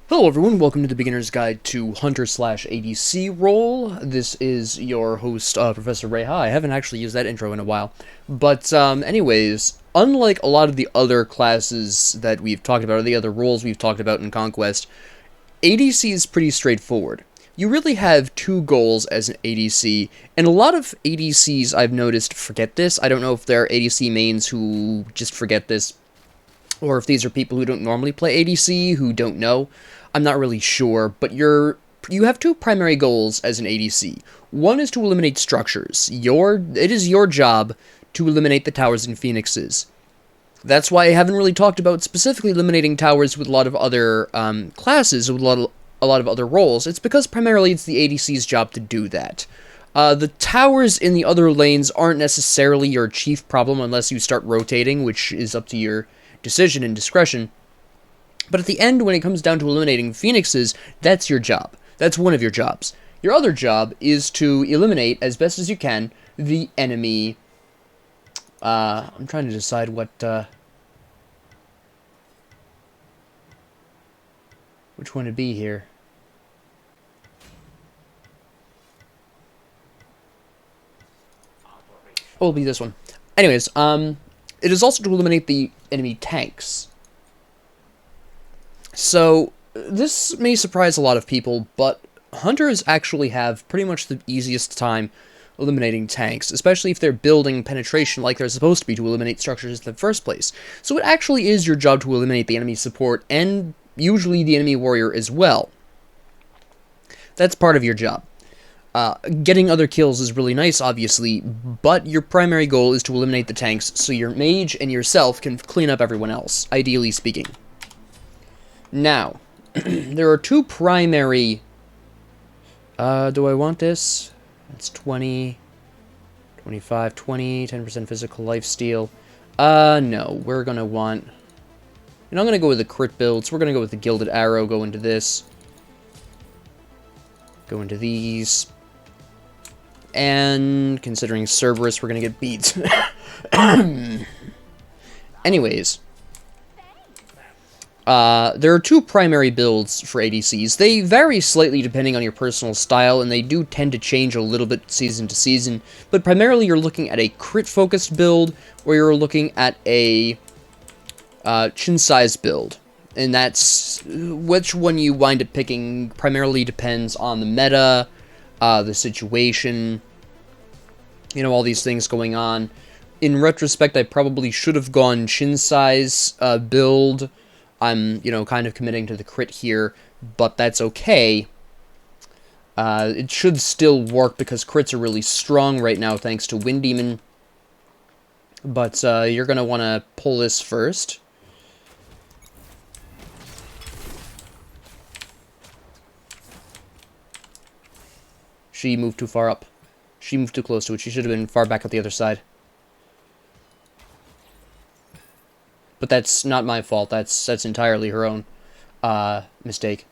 Hello everyone, welcome to the Beginner's Guide to Hunter/ADC role. This is your host, Professor Reha. I haven't actually used that intro in a while. But, anyways, unlike a lot of the other classes that we've talked about, or the other roles we've talked about in Conquest, ADC is pretty straightforward. You really have two goals as an ADC, and a lot of ADCs I've noticed forget this. I don't know if there are ADC mains who just forget this, or if these are people who don't normally play ADC, who don't know. I'm not really sure, but you have two primary goals as an ADC. One is to eliminate structures. It is your job to eliminate the towers and phoenixes. That's why I haven't really talked about specifically eliminating towers with a lot of other classes, with a lot of other roles. It's because primarily it's the ADC's job to do that. The towers in the other lanes aren't necessarily your chief problem unless you start rotating, which is up to your decision and discretion. But at the end, when it comes down to eliminating phoenixes, that's your job. That's one of your jobs. Your other job is to eliminate, as best as you can, the enemy. I'm trying to decide what, which one to be here. Oh, it'll be this one. Anyways, it is also to eliminate the enemy tanks. So, this may surprise a lot of people, but hunters actually have pretty much the easiest time eliminating tanks, especially if they're building penetration like they're supposed to be to eliminate structures in the first place. So it actually is your job to eliminate the enemy support, and usually the enemy warrior as well. That's part of your job. Getting other kills is really nice, obviously, but your primary goal is to eliminate the tanks so your mage and yourself can clean up everyone else, ideally speaking. Now, there are two primary... do I want this? That's 20, 25, 20, 10% physical lifesteal. No, we're gonna want... I'm gonna go with the crit builds. We're gonna go with the Gilded Arrow, go into this. Go into these. And, considering Cerberus, we're gonna get beads. Anyways... there are two primary builds for ADCs. They vary slightly depending on your personal style, and they do tend to change a little bit season to season, but primarily you're looking at a crit-focused build, or you're looking at a chin-size build. And that's... which one you wind up picking primarily depends on the meta, the situation, all these things going on. In retrospect, I probably should have gone chin-size build. I'm, kind of committing to the crit here, but that's okay. It should still work because crits are really strong right now thanks to Wind Demon. But you're going to want to pull this first. She moved too far up. She moved too close to it. She should have been far back at the other side. But that's not my fault. That's entirely her own mistake.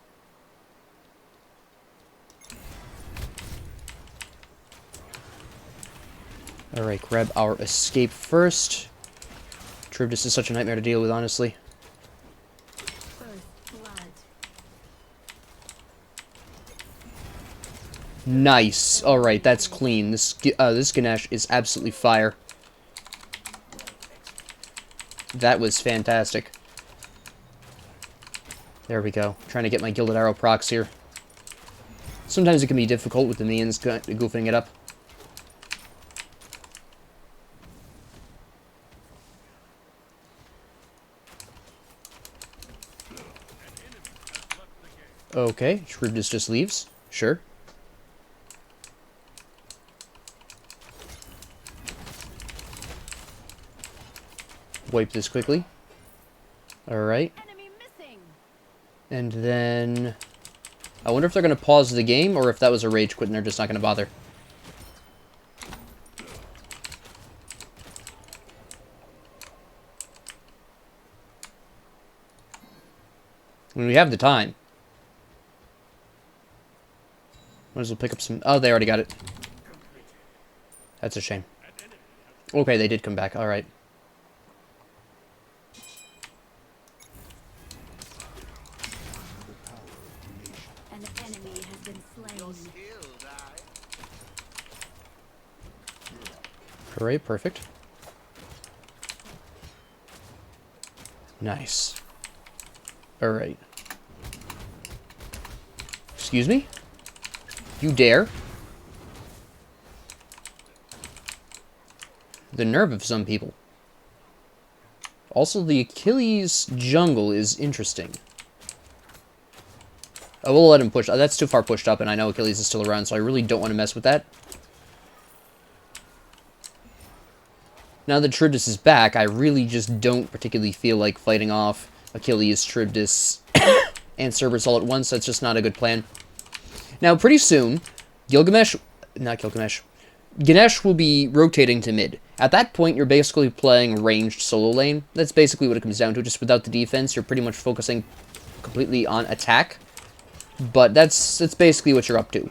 Alright, grab our escape first. Tribus is such a nightmare to deal with, honestly. Nice. Alright, that's clean. This Ganesh is absolutely fire. That was fantastic. There we go. Trying to get my Gilded Arrow procs here. Sometimes it can be difficult with the minions goofing it up. Okay, Shrewdness just leaves. Sure. Wipe this quickly. Alright. And then... I wonder if they're going to pause the game, or if that was a rage quit and they're just not going to bother. I mean, we have the time. Might as well pick up some... Oh, they already got it. That's a shame. Okay, they did come back. Alright. Alright, perfect. Nice. Alright. Excuse me? You dare? The nerve of some people. Also, the Achilles jungle is interesting. Oh, we'll let him push. That's too far pushed up, and I know Achilles is still around, so I really don't want to mess with that. Now that Charybdis is back, I really just don't particularly feel like fighting off Achilles, Charybdis, and Cerberus all at once. That's just not a good plan. Now, pretty soon, Ganesh will be rotating to mid. At that point, you're basically playing ranged solo lane. That's basically what it comes down to. Just without the defense, you're pretty much focusing completely on attack. But that's basically what you're up to.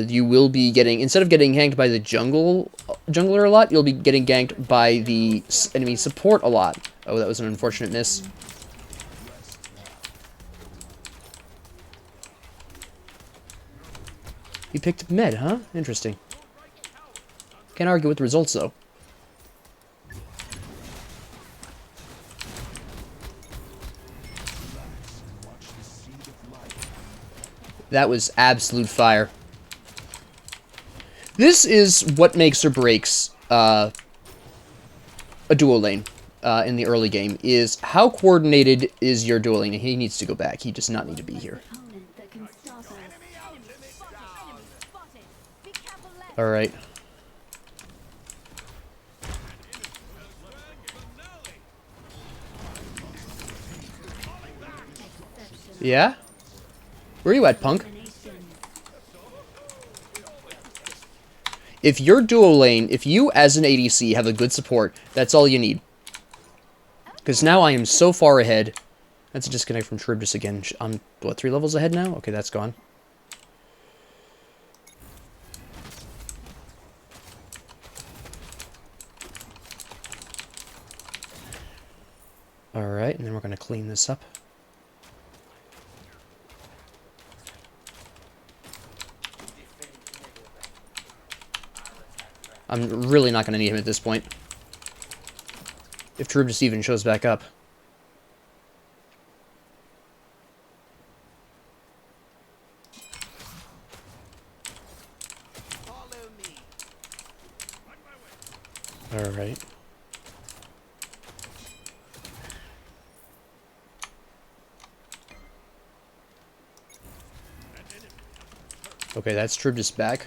You will be getting, instead of getting ganked by the jungler a lot, you'll be getting ganked by the enemy support a lot. Oh, that was an unfortunate miss. You picked med, huh? Interesting. Can't argue with the results, though. That was absolute fire. This is what makes or breaks a duo lane in the early game, is how coordinated is your duo lane. He needs to go back. He does not need to be here. Alright. Yeah? Where are you at, punk? If your duo lane, if you as an ADC have a good support, that's all you need. Because now I am so far ahead. That's a disconnect from Charybdis again. I'm, what, 3 levels ahead now? Okay, that's gone. Alright, and then we're going to clean this up. I'm really not going to need him at this point. If Charybdis even shows back up. Alright. Okay, that's Charybdis back.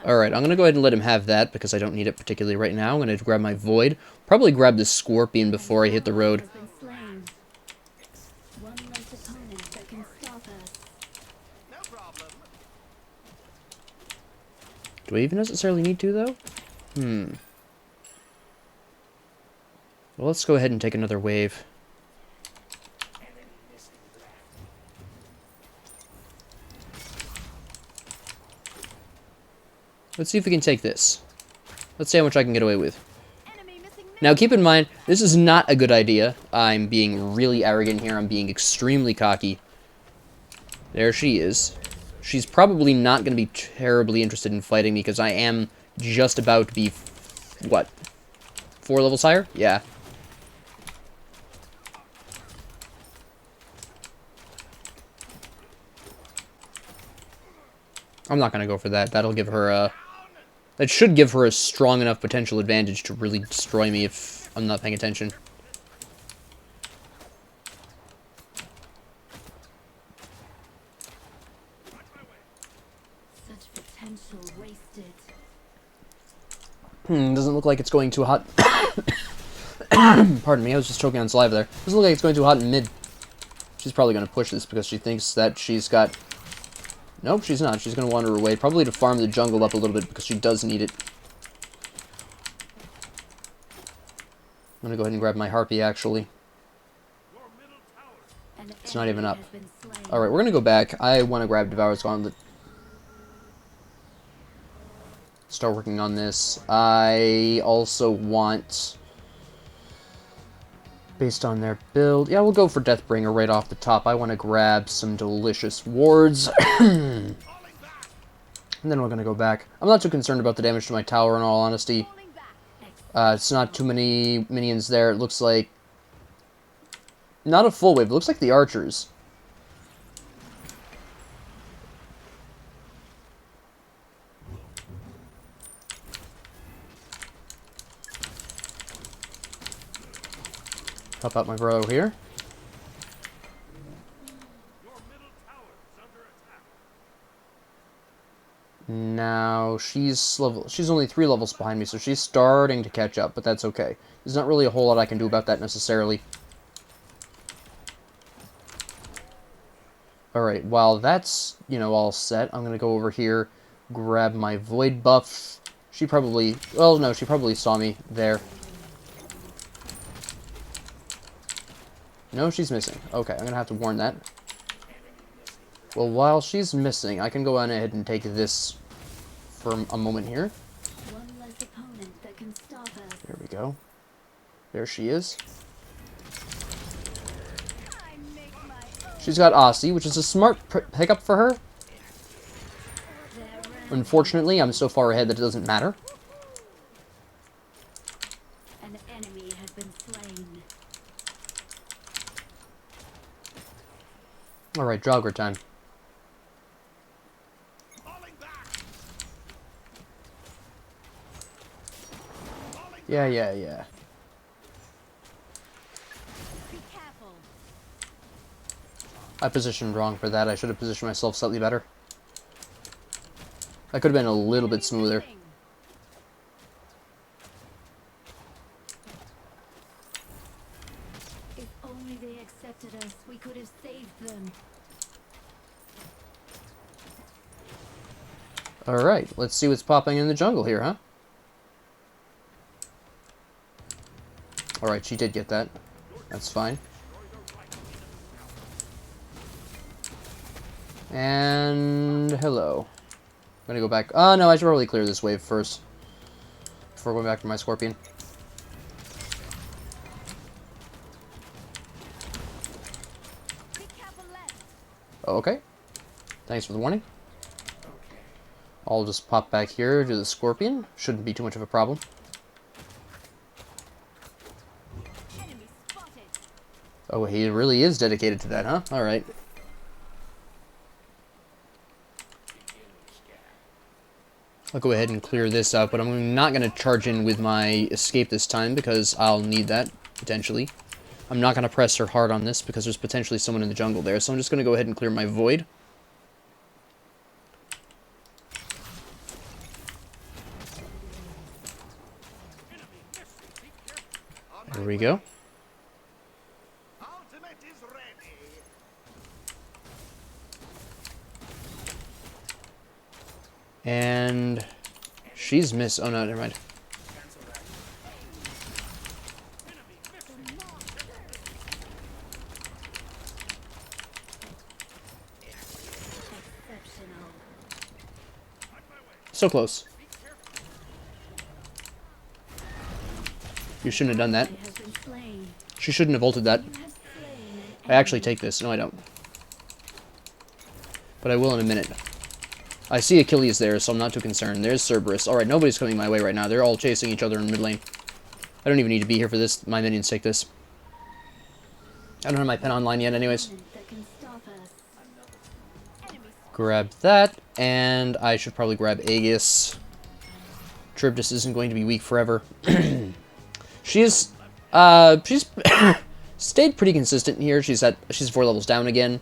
Alright, I'm going to go ahead and let him have that, because I don't need it particularly right now. I'm going to grab my Void. Probably grab the Scorpion before I hit the road. Do I even necessarily need to, though? Well, let's go ahead and take another wave. Let's see if we can take this. Let's see how much I can get away with. Now, keep in mind, this is not a good idea. I'm being really arrogant here. I'm being extremely cocky. There she is. She's probably not going to be terribly interested in fighting me, because I am just about to be, what, 4 levels higher? Yeah. I'm not going to go for that. That'll give her a... That should give her a strong enough potential advantage to really destroy me if I'm not paying attention. Such potential wasted. Doesn't look like it's going too hot. Pardon me, I was just choking on saliva there. Doesn't look like it's going too hot in mid. She's probably going to push this because she thinks that she's got... Nope, she's not. She's going to wander away, probably to farm the jungle up a little bit because she does need it. I'm going to go ahead and grab my Harpy, actually. It's not even up. Alright, we're going to go back. I want to grab Devour's Gauntlet. Start working on this. I also want... Based on their build. Yeah, we'll go for Deathbringer right off the top. I want to grab some delicious wards. And then we're going to go back. I'm not too concerned about the damage to my tower, in all honesty. It's not too many minions there. It looks like... Not a full wave. It looks like the archers. Help out my bro here. Now, she's only 3 levels behind me, so she's starting to catch up, but that's okay. There's not really a whole lot I can do about that necessarily. Alright, while that's, all set, I'm gonna go over here, grab my Void buff. She probably... Well, no, she probably saw me there. No, she's missing. Okay, I'm gonna have to warn that. Well, while she's missing, I can go on ahead and take this for a moment here. One less opponent that can stop us. There we go. There she is. She's got Aussie, which is a smart pickup for her. Unfortunately, I'm so far ahead that it doesn't matter. An enemy has been slain. Alright, jogger time. Yeah. Be careful. I positioned wrong for that. I should have positioned myself slightly better. That could have been a little bit smoother. If only they accepted us, we could have saved them. Alright, let's see what's popping in the jungle here, huh? Alright, she did get that. That's fine. And... hello. I'm gonna go back... Oh, no, I should probably clear this wave first. Before going back for my Scorpion. Be careful left. Oh, okay. Thanks for the warning. I'll just pop back here to the Scorpion. Shouldn't be too much of a problem. Enemy spotted. Oh, he really is dedicated to that, huh? Alright. I'll go ahead and clear this up, but I'm not going to charge in with my escape this time because I'll need that, potentially. I'm not going to press her hard on this because there's potentially someone in the jungle there, so I'm just going to go ahead and clear my Void. There we go. And she's missed. Oh no, never mind. Exceptional. So close. You shouldn't have done that. He has been slain. She shouldn't have ulted that. You have slain an I actually take this. No, I don't. But I will in a minute. I see Achilles there, so I'm not too concerned. There's Cerberus. Alright, nobody's coming my way right now. They're all chasing each other in mid lane. I don't even need to be here for this. My minions take this. I don't have my pen online yet anyways. opponent that can stop us. Enemy Grab that, and I should probably grab Aegis. Tribtus isn't going to be weak forever. she's stayed pretty consistent here. She's 4 levels down again.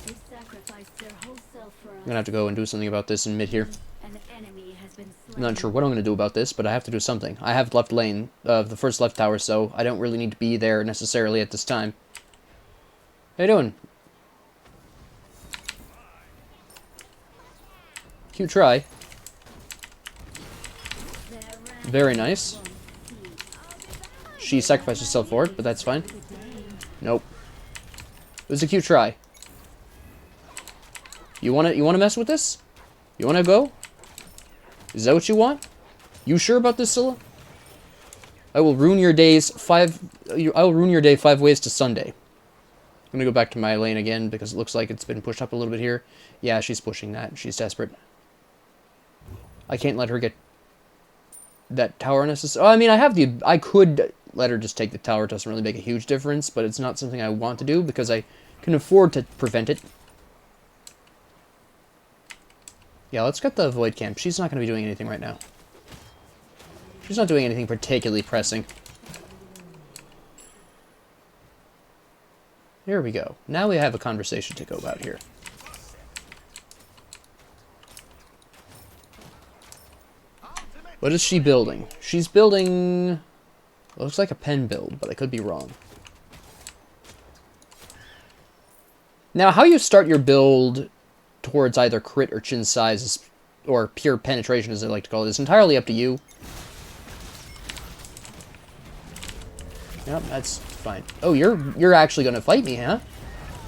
They sacrificed their whole self for us. I'm gonna have to go and do something about this in mid here. An enemy has been slain. I'm not sure what I'm gonna do about this, but I have to do something. I have left lane of the first left tower, so I don't really need to be there necessarily at this time. How you doing? Cute try. Their rank Very nice. won't cease. She sacrificed herself for it, but that's fine. Good day. Nope. It was a cute try. You wanna mess with this? You wanna go? Is that what you want? You sure about this, Scylla? I will ruin your days I will ruin your day 5 ways to Sunday. I'm gonna go back to my lane again because it looks like it's been pushed up a little bit here. Yeah, she's pushing that. She's desperate. I can't let her get that tower necessarily. Oh, I mean, I could let her just take the tower. It doesn't really make a huge difference, but it's not something I want to do because I can afford to prevent it. Yeah, let's get the Void Camp. She's not going to be doing anything right now. She's not doing anything particularly pressing. Here we go. Now we have a conversation to go about here. What is she building? She's building... looks like a pen build, but I could be wrong. Now, how you start your build towards either crit or chin size, or pure penetration, as I like to call it, is entirely up to you. Yep, that's fine. Oh, you're actually going to fight me, huh?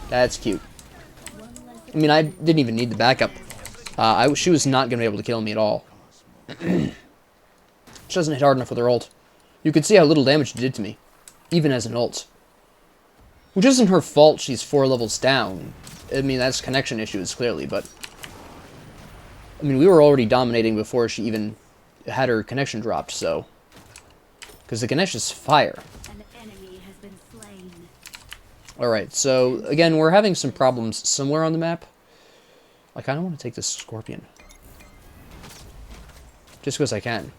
That's cute. I mean, I didn't even need the backup. She was not going to be able to kill me at all. She doesn't hit hard enough with her ult. You could see how little damage it did to me, even as an ult. Which isn't her fault, she's 4 levels down. I mean, that's connection issues, clearly, but... I mean, we were already dominating before she even had her connection dropped, so... because the connection's fire. An enemy has been slain. Alright, so, again, we're having some problems somewhere on the map. I kind of want to take this Scorpion. Just because I can.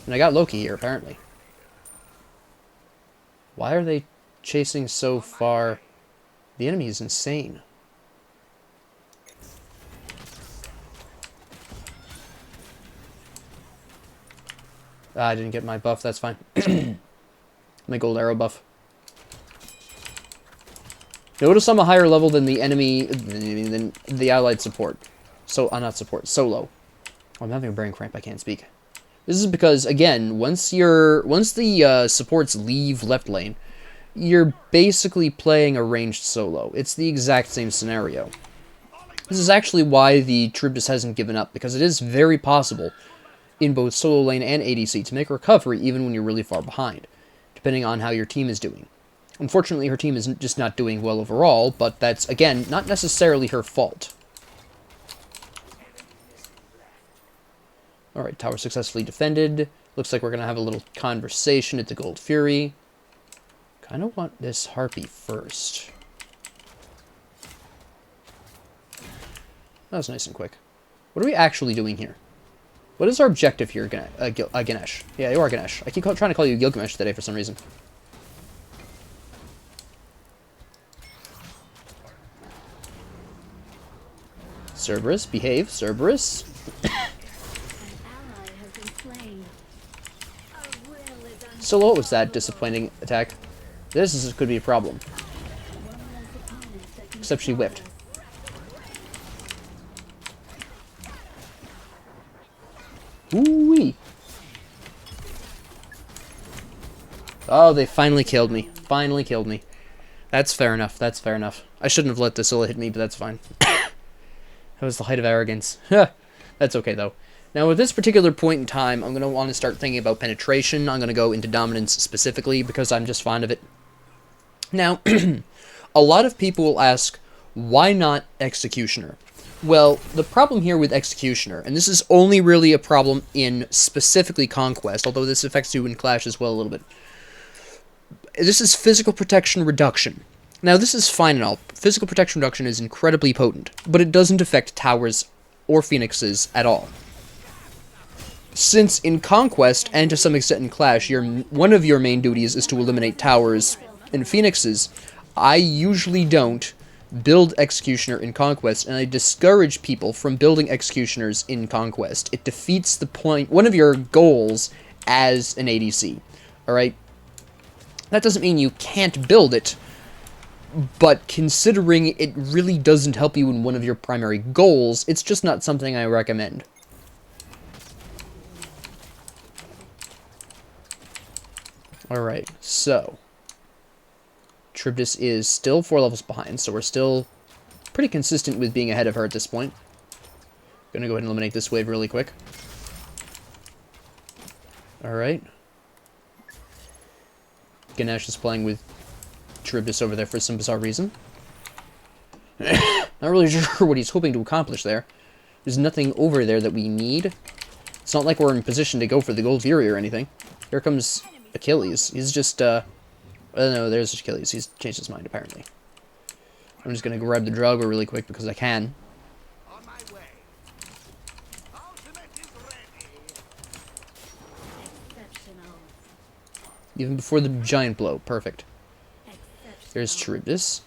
And I got Loki here, apparently. Why are they chasing so far? The enemy is insane. I didn't get my buff, that's fine. My gold arrow buff. Notice I'm a higher level than the enemy, than the allied support. So, not support, solo. Oh, I'm having a brain cramp, I can't speak. This is because, again, once the supports leave left lane, you're basically playing a ranged solo. It's the exact same scenario. This is actually why the troop just hasn't given up, because it is very possible in both solo lane and ADC to make a recovery even when you're really far behind, depending on how your team is doing. Unfortunately, her team is just not doing well overall, but that's, again, not necessarily her fault. Alright, tower successfully defended. Looks like we're going to have a little conversation at the Gold Fury. Kind of want this Harpy first. That was nice and quick. What are we actually doing here? What is our objective here, Ganesh? Yeah, you are Ganesh. I keep trying to call you Gilgamesh today for some reason. Cerberus, behave, Cerberus. So what was that disappointing attack? Could be a problem. Except she whipped. Ooh-wee. Oh, they finally killed me. Finally killed me. That's fair enough. That's fair enough. I shouldn't have let the Scylla hit me, but that's fine. That was the height of arrogance. That's okay, though. Now, at this particular point in time, I'm going to want to start thinking about penetration. I'm going to go into dominance specifically, because I'm just fond of it. Now, a lot of people will ask, why not Executioner? Well, the problem here with Executioner, and this is only really a problem in specifically Conquest, although this affects you in Clash as well a little bit. This is physical protection reduction. Now, this is fine and all. Physical protection reduction is incredibly potent, but it doesn't affect towers or phoenixes at all. Since in Conquest, and to some extent in Clash, one of your main duties is to eliminate towers and phoenixes, I usually don't build Executioner in Conquest, and I discourage people from building Executioners in Conquest. It defeats the point, one of your goals as an ADC, alright? That doesn't mean you can't build it, but considering it really doesn't help you in one of your primary goals, it's just not something I recommend. Alright, so Tribus is still 4 levels behind, so we're still pretty consistent with being ahead of her at this point. Gonna go ahead and eliminate this wave really quick. Alright. Ganesh is playing with Charybdis over there for some bizarre reason. Not really sure what he's hoping to accomplish there. There's nothing over there that we need. It's not like we're in position to go for the Gold Fury or anything. Here comes Achilles. He's just, oh no, there's Achilles. He's changed his mind, apparently. I'm just gonna grab the Drago really quick because I can. On my way. Ultimate is ready. Exceptional. Even before the giant blow. Perfect. Exceptional. There's Charybdis.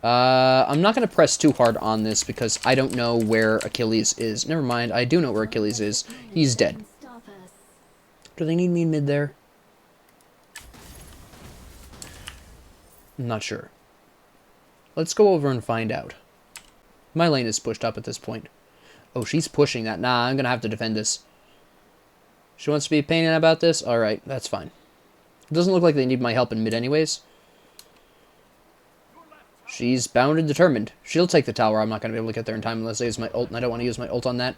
I'm not going to press too hard on this because I don't know where Achilles is. Never mind, I do know where Achilles is. He's dead. Stop us. Do they need me in mid there? I'm not sure. Let's go over and find out. My lane is pushed up at this point. Oh, she's pushing that. Nah, I'm going to have to defend this. She wants to be a pain about this? Alright, that's fine. It doesn't look like they need my help in mid anyways. She's bound and determined. She'll take the tower. I'm not going to be able to get there in time unless I use my ult, and I don't want to use my ult on that.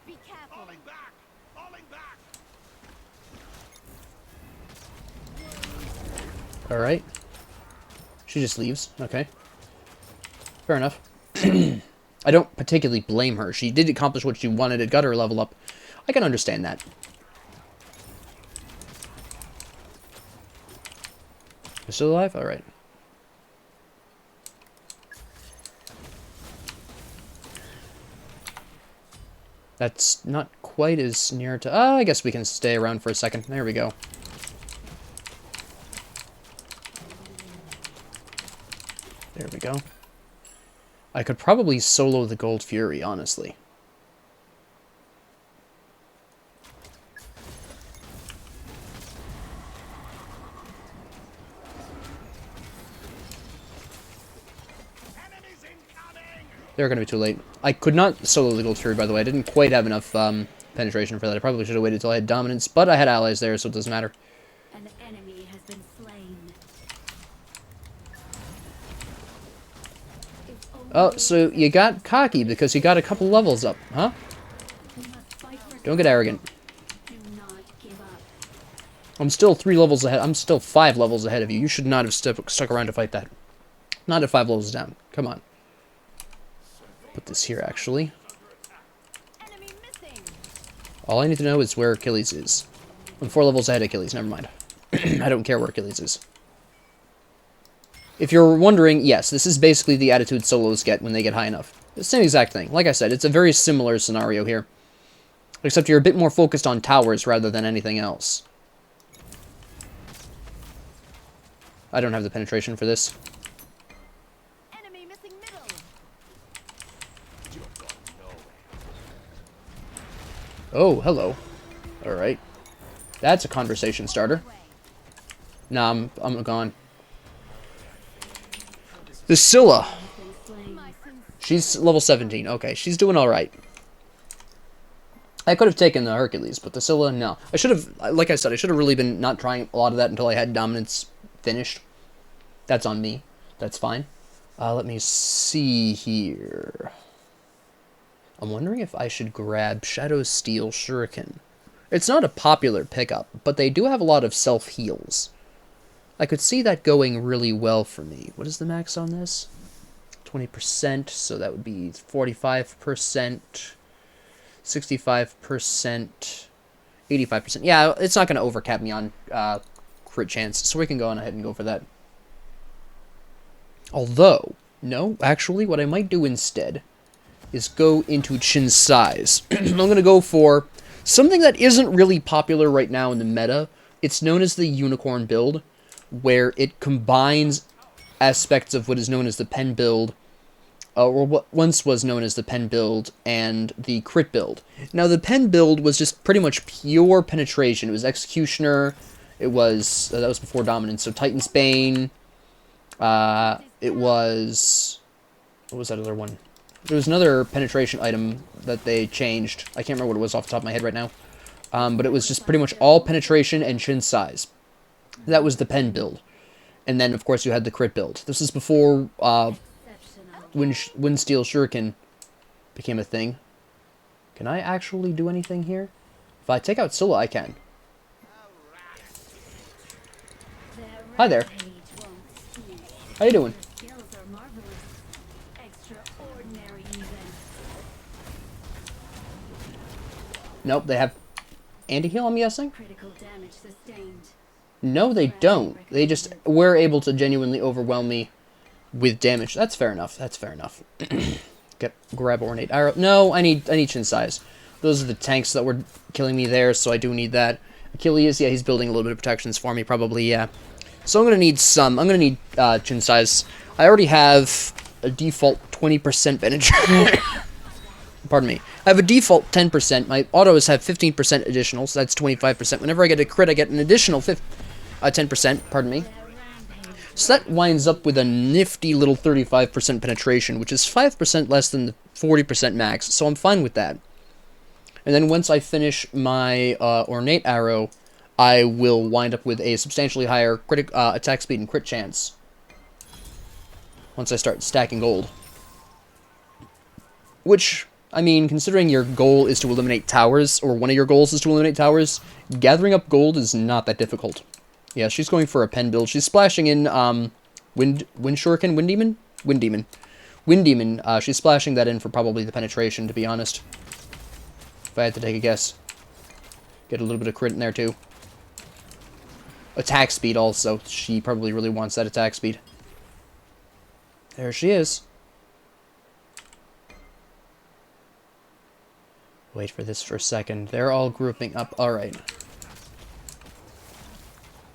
Be careful. Falling back. Falling back. Alright. She just leaves. Okay. Fair enough. I don't particularly blame her. She did accomplish what she wanted. It got her level up. I can understand that. You're still alive? Alright. That's not quite as near to... I guess we can stay around for a second. There we go. There we go. I could probably solo the Gold Fury, honestly. Enemies incoming. They're going to be too late. I could not solo the Gold Fury, by the way. I didn't quite have enough penetration for that. I probably should have waited until I had dominance, but I had allies there, so it doesn't matter. An enemy has been slain. If only Oh, so you got cocky because you got a couple levels up, huh? we must fight for Don't get arrogant. Do not give up. I'm still 3 levels ahead. I'm still 5 levels ahead of you. You should not have stuck around to fight that. Not at 5 levels down. Come on. Put this here, actually. Enemy missing. All I need to know is where Achilles is. I'm 4 levels ahead of Achilles. Never mind. I don't care where Achilles is. If you're wondering, yes, this is basically the attitude solos get when they get high enough. The same exact thing. Like I said, it's a very similar scenario here. Except you're a bit more focused on towers rather than anything else. I don't have the penetration for this. Enemy missing middle. Oh, hello. Alright. That's a conversation starter. Nah, I'm gone. The Scylla. My sins. She's level 17. Okay, she's doing alright. I could have taken the Hercules, but the Scylla, no. I should have, like I said, I should have really been not trying a lot of that until I had dominance finished. That's on me. That's fine. Let me see here. I'm wondering if I should grab Shadow Steel Shuriken. It's not a popular pickup, but they do have a lot of self-heals. I could see that going really well for me. What is the max on this? 20%, so that would be 45%, 65%, 85%. Yeah, it's not going to overcap me on crit chance, so we can go on ahead and go for that. Although, no, actually, what I might do instead is go into Chin Size. I'm going to go for something that isn't really popular right now in the meta. It's known as the Unicorn build, where it combines aspects of what is known as the Pen build, or what once was known as the Pen build, and the Crit build. Now, the Pen build was just pretty much pure penetration. It was Executioner, it was, that was before Dominance, so Titan's Bane, it was, what was that other one? There was another penetration item that they changed. I can't remember what it was off the top of my head right now. But it was just pretty much all penetration and Chin Size. That was the Pen build. And then, of course, you had the Crit build. This is before Exceptional. Wind Steel Shuriken became a thing. Can I actually do anything here? If I take out Scylla, I can. Their Hi there. rampage won't cease. How you doing? Their skills are marvelous. Extraordinary even. Nope, they have anti-heal, I'm guessing? Critical damage sustained. No, they don't. They just were able to genuinely overwhelm me with damage. That's fair enough. That's fair enough. Grab ornate arrow. No, I need chin size. Those are the tanks that were killing me there, so I do need that. Achilles, yeah, he's building a little bit of protections for me, probably, yeah. So I'm gonna need chin size. I already have a default 20% penetration. Pardon me. I have a default 10%. My autos have 15% additional, so that's 25%. Whenever I get a crit, I get an additional 10%. Pardon me. So that winds up with a nifty little 35% penetration, which is 5% less than the 40% max, so I'm fine with that. And then once I finish my ornate arrow, I will wind up with a substantially higher attack speed and crit chance. Once I start stacking gold. Which, I mean, considering your goal is to eliminate towers, or one of your goals is to eliminate towers, gathering up gold is not that difficult. Yeah, she's going for a pen build. She's splashing in, Wind Demon? Wind Demon, she's splashing that in for probably the penetration, to be honest. If I had to take a guess. Get a little bit of crit in there, too. Attack speed, also. She probably really wants that attack speed. There she is. Wait for this for a second. They're all grouping up. Alright.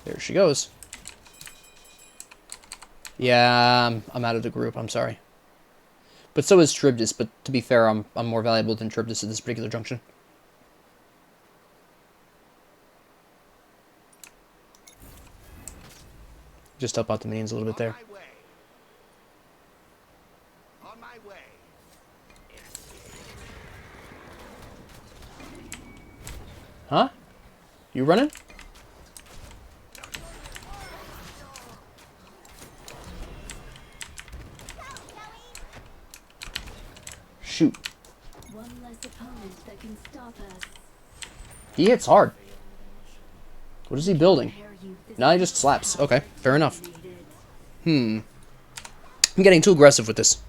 There she goes. Yeah, I'm out of the group. I'm sorry. But so is Tribdis, but to be fair, I'm more valuable than Tribdis at this particular junction. Just help out the minions a little bit there. On my way. Huh? You running? Shoot. One less opponent that can stop us. He hits hard. What is he building? Prepare you this No, he just slaps. Okay, fair enough. needed. I'm getting too aggressive with this.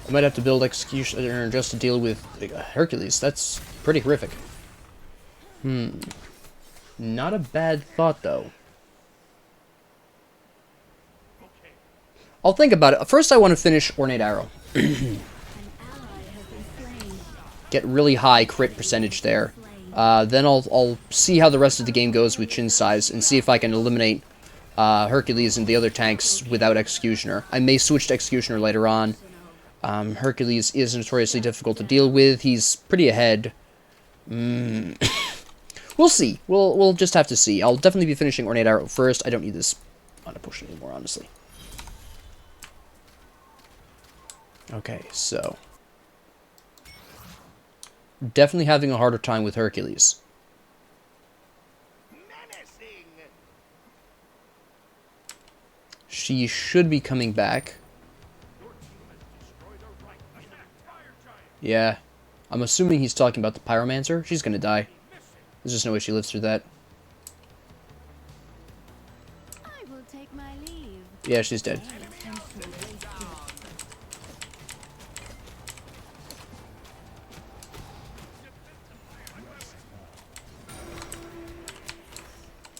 I might have to build Executioner just to deal with Hercules. That's pretty horrific. Not a bad thought, though. I'll think about it. First, I want to finish Ornate Arrow. An ally has been slain. Get really high crit percentage there. Then I'll see how the rest of the game goes with chin size and see if I can eliminate Hercules and the other tanks without Executioner. I may switch to Executioner later on. Hercules is notoriously difficult to deal with. He's pretty ahead. We'll see. We'll just have to see. I'll definitely be finishing Ornate Arrow first. I don't need this on a push anymore, honestly. Okay, so definitely having a harder time with Hercules. Menacing. She should be coming back. Yeah. I'm assuming he's talking about the Pyromancer. She's gonna die. There's just no way she lives through that. I will take my leave. Yeah, she's dead.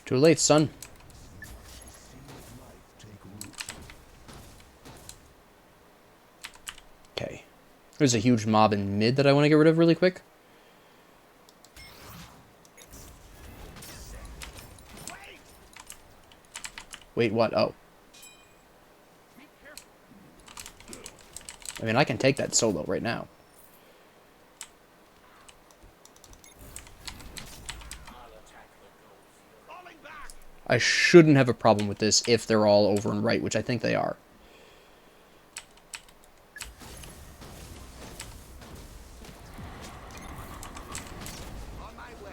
Too late, son. Okay. There's a huge mob in mid that I want to get rid of really quick. Wait, what? Oh. I mean, I can take that solo right now. Falling back. I shouldn't have a problem with this if they're all over and right, which I think they are. On my way.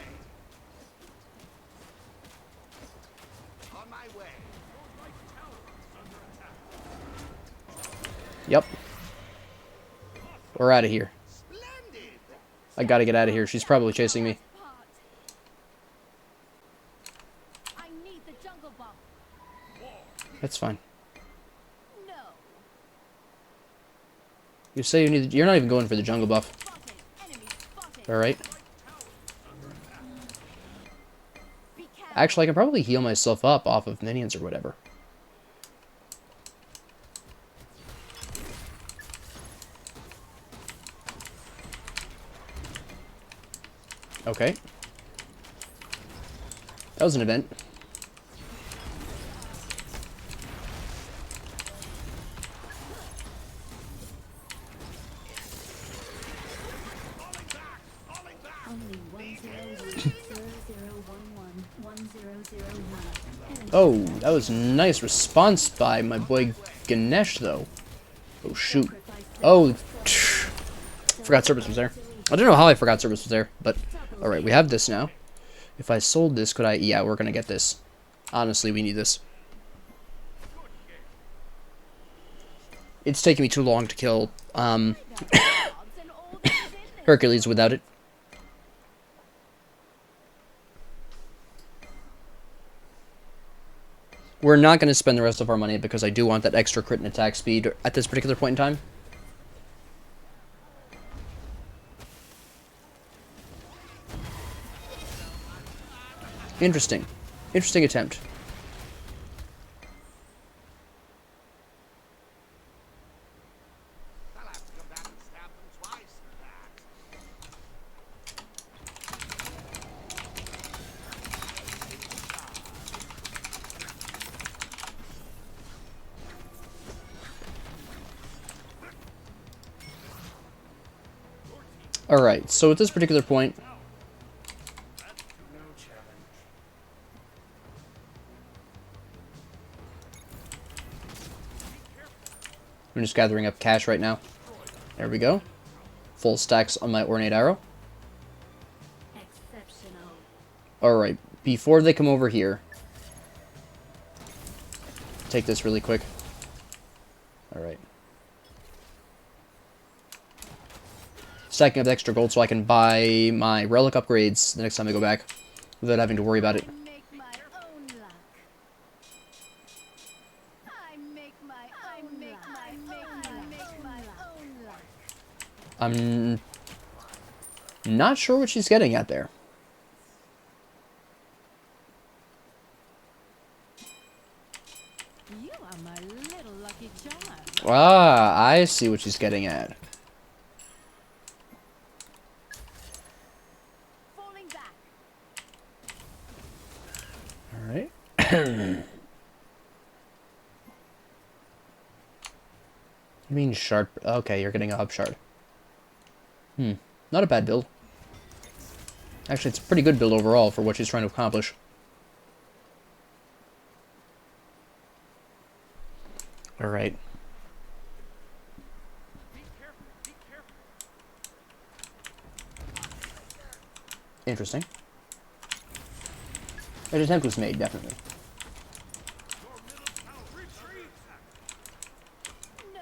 On my way. Yep. We're out of here. Splendid. I gotta get out of here. She's probably chasing me. I need the jungle buff. That's fine. No. You say you need... You're not even going for the jungle buff. Spotted. Enemy spotted. Alright. Be careful. Actually, I can probably heal myself up off of minions or whatever. Okay. That was an event. Only 10000111001. Oh, that was a nice response by my boy Ganesh, though. Oh, shoot. Oh, forgot service was there. I don't know how I forgot service was there, but alright, we have this now. If I sold this, could I... Yeah, we're gonna get this. Honestly, we need this. It's taking me too long to kill Hercules without it. We're not going to spend the rest of our money because I do want that extra crit and attack speed at this particular point in time. Interesting. Interesting attempt. I'll have to come back and stab them twice for that. Alright, so at this particular point... I'm just gathering up cash right now. There we go. Full stacks on my ornate arrow. Exceptional. Alright, before they come over here... Take this really quick. Alright. Stacking up extra gold so I can buy my relic upgrades the next time I go back without having to worry about it. I make my own luck. I make my own luck. I'm not sure what she's getting at there. You are my little lucky charm. Ah, I see what she's getting at. Falling back. Alright. You mean shard? Okay, you're getting a hub shard. Not a bad build. Actually, it's a pretty good build overall for what she's trying to accomplish. Alright. Interesting. An attempt was made, definitely. No.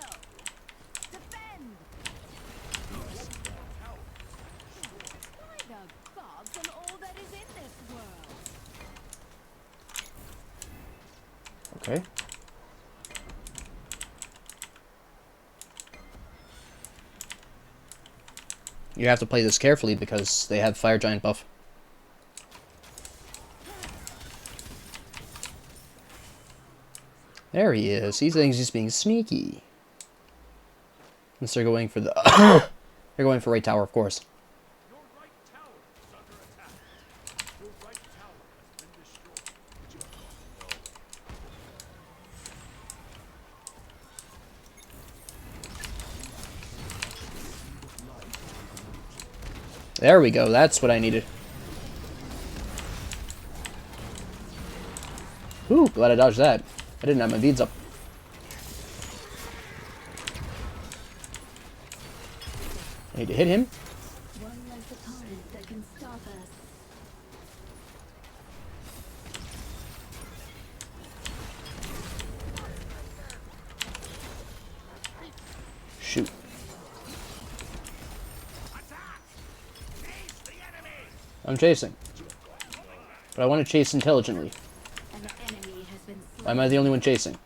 Defend. By the gods and all that is in this world. Okay. You have to play this carefully because they have Fire Giant buff. There he is. He thinks he's being sneaky. Unless they're going for the... They're going for right tower, of course. Your right tower is under attack. Your right tower has been destroyed. There we go. That's what I needed. Ooh, glad I dodged that. I didn't have my beads up. I need to hit him. One less opponent that can stop us. Shoot. I'm chasing. But I want to chase intelligently. An enemy has been Why am I the only one chasing?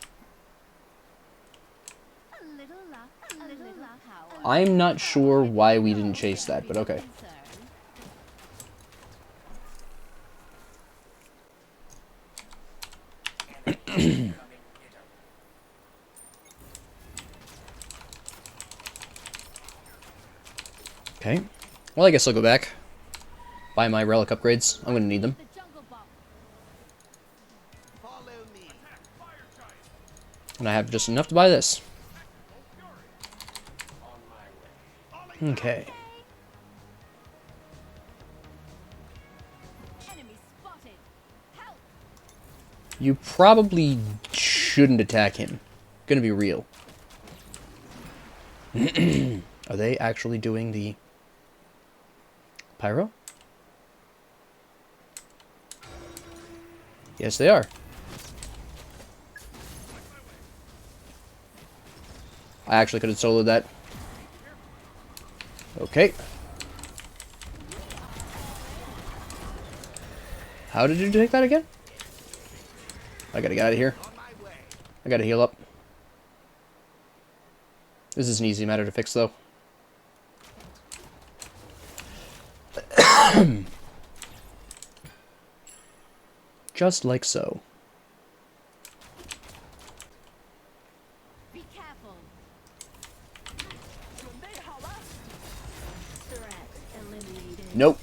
A little luck, a little power. I'm not sure why we didn't chase that, but okay. Okay. Well, I guess I'll go back. Buy my relic upgrades. I'm going to need them. The jungle bomb. Follow me. And I have just enough to buy this. Okay. Enemy spotted. Help! You probably shouldn't attack him. Gonna be real. Are they actually doing the pyro? Yes, they are. I actually could have soloed that. Okay. How did you take that again? I gotta get out of here. On my way. I gotta heal up. This is an easy matter to fix, though. Just like so. Be careful. Threat eliminated. Nope.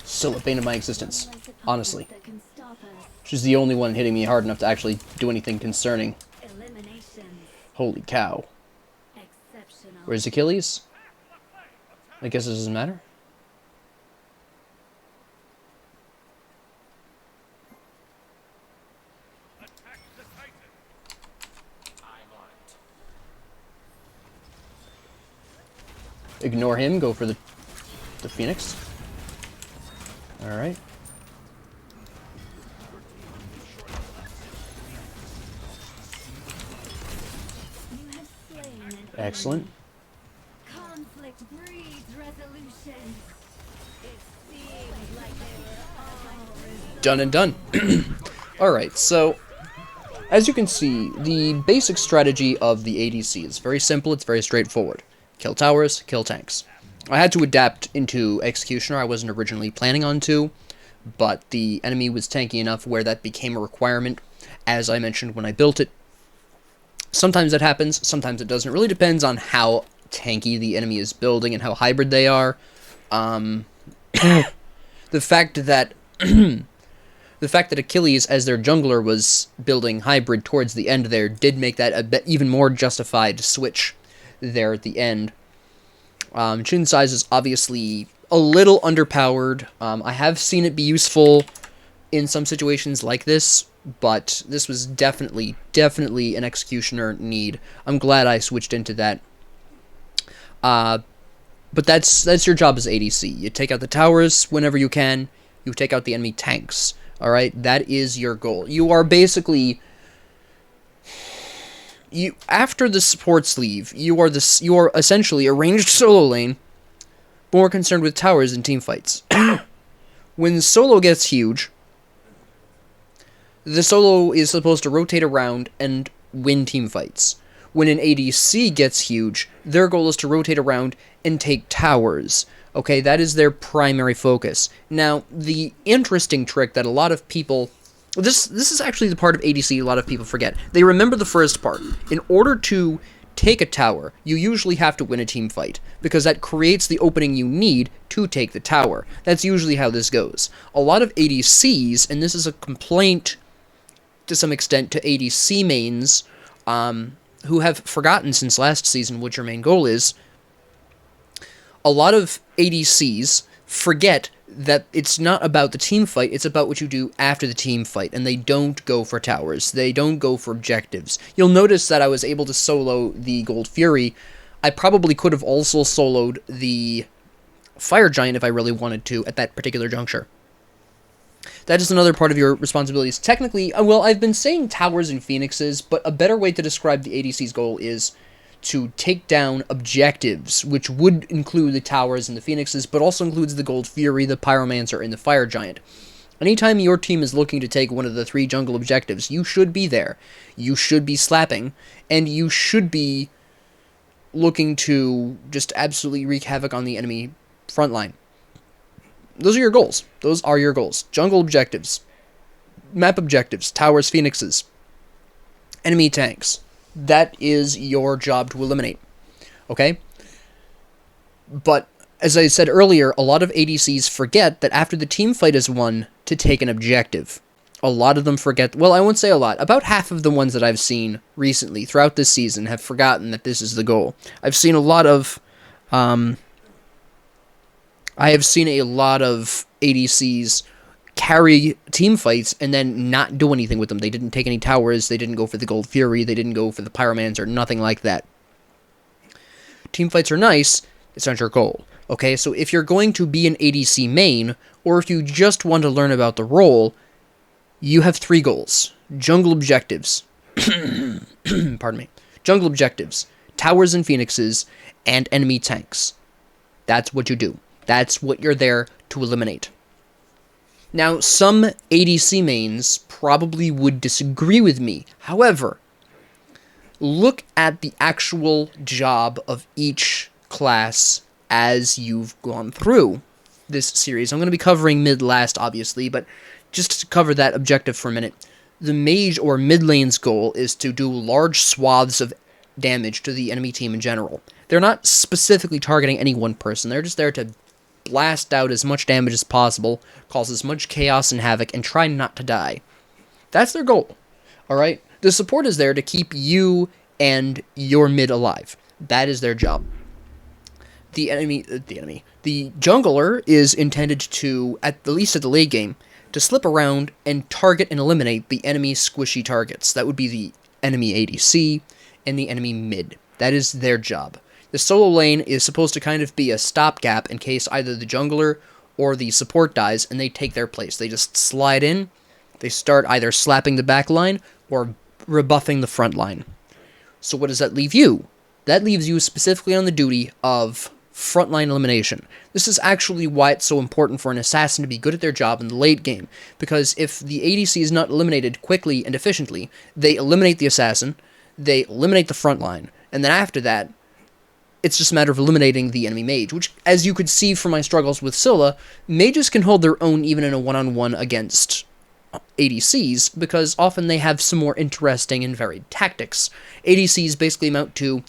Still a bane of my existence. Honestly. That can stop us. She's the only one hitting me hard enough to actually do anything concerning. Elimination. Holy cow. Exceptional. Where's Achilles? I guess it doesn't matter. Attack the Titan. I'm on it. Ignore him, go for the Phoenix. Alright. You have slain an Excellent. conflict breeds resolution. It seems like they were all Done and done. Alright, so as you can see, the basic strategy of the ADC is very simple, it's very straightforward. Kill towers, kill tanks. I had to adapt into Executioner, I wasn't originally planning on to, but the enemy was tanky enough where that became a requirement, as I mentioned when I built it. Sometimes that happens, sometimes it doesn't. It really depends on how tanky the enemy is building and how hybrid they are. The fact that Achilles, as their jungler, was building hybrid towards the end there did make that a bit even more justified switch there at the end. Chin size is obviously a little underpowered. I have seen it be useful in some situations like this, but this was definitely an Executioner need. I'm glad I switched into that. But that's your job as ADC. You take out the towers whenever you can. You take out the enemy tanks. Alright, that is your goal. You are basically... after the supports leave, you are essentially a ranged solo lane, more concerned with towers than team fights. When solo gets huge, the solo is supposed to rotate around and win team fights. When an ADC gets huge, their goal is to rotate around and take towers. Okay, that is their primary focus. Now, the interesting trick that a lot of people... This is actually the part of ADC a lot of people forget. They remember the first part. In order to take a tower, you usually have to win a team fight, because that creates the opening you need to take the tower. That's usually how this goes. A lot of ADCs, and this is a complaint to some extent to ADC mains, who have forgotten since last season what your main goal is, a lot of ADCs forget that it's not about the team fight, it's about what you do after the team fight, and they don't go for towers, they don't go for objectives. You'll notice that I was able to solo the Gold Fury. I probably could have also soloed the Fire Giant if I really wanted to at that particular juncture. That is another part of your responsibilities. Technically, well, I've been saying towers and phoenixes, but a better way to describe the ADC's goal is to take down objectives, which would include the towers and the phoenixes, but also includes the Gold Fury, the Pyromancer, and the Fire Giant. Anytime your team is looking to take one of the 3 jungle objectives, you should be there. You should be slapping, and you should be looking to just absolutely wreak havoc on the enemy front line. Those are your goals. Those are your goals. Jungle objectives, map objectives, towers, phoenixes, enemy tanks. That is your job to eliminate. Okay? But, as I said earlier, a lot of ADCs forget that after the team fight is won, to take an objective. A lot of them forget, well, I won't say a lot. About half of the ones that I've seen recently, throughout this season, have forgotten that this is the goal. I've seen a lot of, ADCs carry team fights and then not do anything with them. They didn't take any towers, they didn't go for the Gold Fury, they didn't go for the Pyromancer, nothing like that. Team fights are nice, it's not your goal. Okay, so if you're going to be an ADC main, or if you just want to learn about the role, you have 3 goals. Jungle objectives. Pardon me. Jungle objectives, towers and phoenixes, and enemy tanks. That's what you do. That's what you're there to eliminate. Now, some ADC mains probably would disagree with me. However, look at the actual job of each class as you've gone through this series. I'm going to be covering mid last, obviously, but just to cover that objective for a minute. The mage or mid lane's goal is to do large swaths of damage to the enemy team in general. They're not specifically targeting any one person. They're just there to blast out as much damage as possible, cause as much chaos and havoc, and try not to die. That's their goal. Alright? The support is there to keep you and your mid alive. That is their job. The jungler is intended to, at the least at the late game, to slip around and target and eliminate the enemy squishy targets. That would be the enemy ADC and the enemy mid. That is their job. The solo lane is supposed to kind of be a stopgap in case either the jungler or the support dies and they take their place. They just slide in, they start either slapping the back line or rebuffing the front line. So what does that leave you? That leaves you specifically on the duty of frontline elimination. This is actually why it's so important for an assassin to be good at their job in the late game, because if the ADC is not eliminated quickly and efficiently, they eliminate the assassin, they eliminate the front line, and then after that, it's just a matter of eliminating the enemy mage, which, as you could see from my struggles with Scylla, mages can hold their own even in a one-on-one against ADCs, because often they have some more interesting and varied tactics. ADCs basically amount to,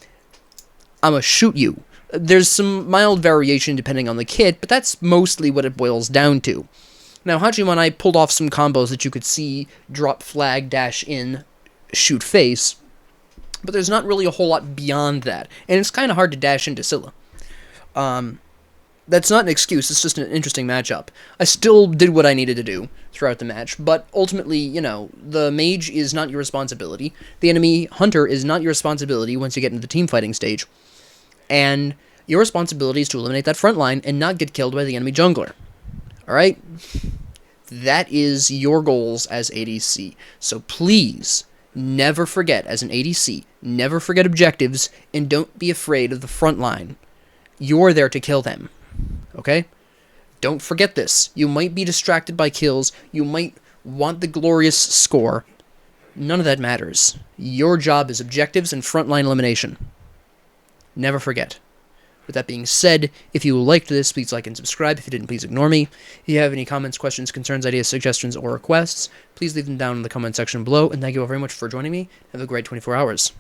I'ma shoot you. There's some mild variation depending on the kit, but that's mostly what it boils down to. Now, Hachima and I pulled off some combos that you could see: drop flag, dash in, shoot face, but there's not really a whole lot beyond that, and it's kind of hard to dash into Scylla. That's not an excuse, it's just an interesting matchup. I still did what I needed to do throughout the match, but ultimately, you know, the mage is not your responsibility, the enemy hunter is not your responsibility once you get into the team fighting stage, and your responsibility is to eliminate that front line and not get killed by the enemy jungler. Alright? That is your goals as ADC. So please, never forget, as an ADC, never forget objectives, and don't be afraid of the front line. You're there to kill them. Okay? Don't forget this. You might be distracted by kills, you might want the glorious score. None of that matters. Your job is objectives and frontline elimination. Never forget. With that being said, if you liked this, please like and subscribe. If you didn't, please ignore me. If you have any comments, questions, concerns, ideas, suggestions, or requests, please leave them down in the comment section below. And thank you all very much for joining me. Have a great 24 hours.